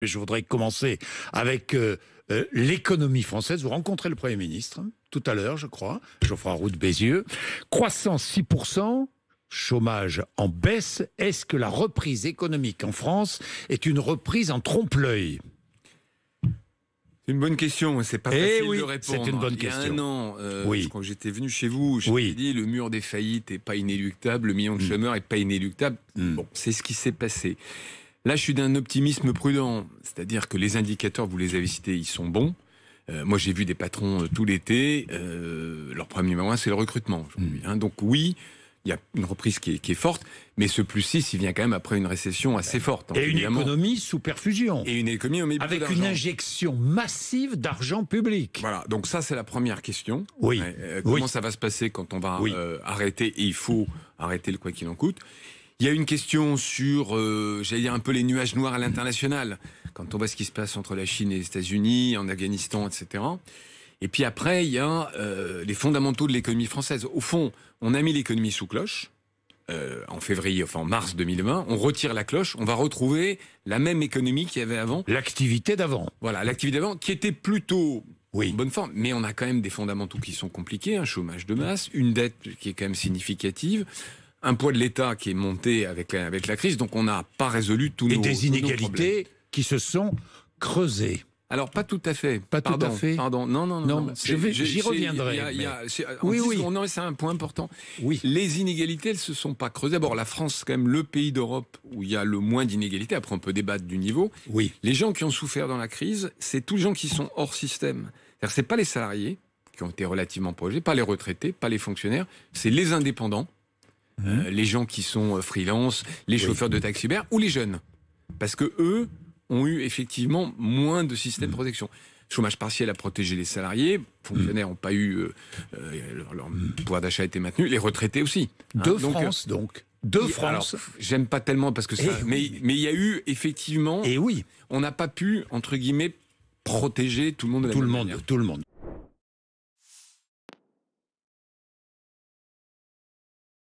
Je voudrais commencer avec l'économie française. Vous rencontrez le Premier ministre tout à l'heure, je crois, Geoffroy Roux de Bézieux. Croissance 6%, chômage en baisse. Est-ce que la reprise économique en France est une reprise en trompe-l'œil? C'est une bonne question, c'est pas facile de répondre. C'est une bonne question. Il y a un an, je crois que j'étais venu chez vous, je t'ai dit le mur des faillites n'est pas inéluctable, le million de chômeurs n'est pas inéluctable. Bon, c'est ce qui s'est passé. Là, je suis d'un optimisme prudent, c'est-à-dire que les indicateurs, vous les avez cités, ils sont bons. Moi, j'ai vu des patrons tout l'été. Leur problème numéro un, c'est le recrutement. Donc oui, il y a une reprise qui est forte, mais ce plus 6, il vient quand même après une récession assez forte. Donc, et une économie sous perfusion. Et une économie avec une injection massive d'argent public. Voilà, donc ça, c'est la première question. Oui. Comment ça va se passer quand on va arrêter, et il faut arrêter le quoi qu'il en coûte. Il y a une question sur, j'allais dire un peu les nuages noirs à l'international, quand on voit ce qui se passe entre la Chine et les États-Unis, en Afghanistan, etc. Et puis après, il y a les fondamentaux de l'économie française. Au fond, on a mis l'économie sous cloche en février, enfin en mars 2020. On retire la cloche, on va retrouver la même économie qu'il y avait avant. L'activité d'avant. Voilà, l'activité d'avant qui était plutôt en bonne forme. Mais on a quand même des fondamentaux qui sont compliqués, un chômage de masse, une dette qui est quand même significative. Un poids de l'État qui est monté avec la crise, donc on n'a pas résolu tous nos problèmes. Et des inégalités qui se sont creusées. Alors, pas tout à fait. Tout à fait. Pardon. Non. J'y reviendrai. Non, c'est un point important. Oui. Les inégalités, elles ne se sont pas creusées. D'abord, la France, c'est quand même le pays d'Europe où il y a le moins d'inégalités. Après, on peut débattre du niveau. Oui. Les gens qui ont souffert dans la crise, c'est tous les gens qui sont hors système. C'est-à-dire, c'est pas les salariés qui ont été relativement protégés, pas les retraités, pas les fonctionnaires, c'est les indépendants. Les gens qui sont freelance, les chauffeurs de taxi Uber ou les jeunes. Parce que eux ont eu effectivement moins de système de protection. Chômage partiel a protégé les salariés, fonctionnaires n'ont pas eu... leur pouvoir d'achat a été maintenu, les retraités aussi. De France. Alors, j'aime pas tellement parce que ça... Mais il y a eu effectivement... Et oui. On n'a pas pu, entre guillemets, protéger tout le monde de la même manière. Tout le monde.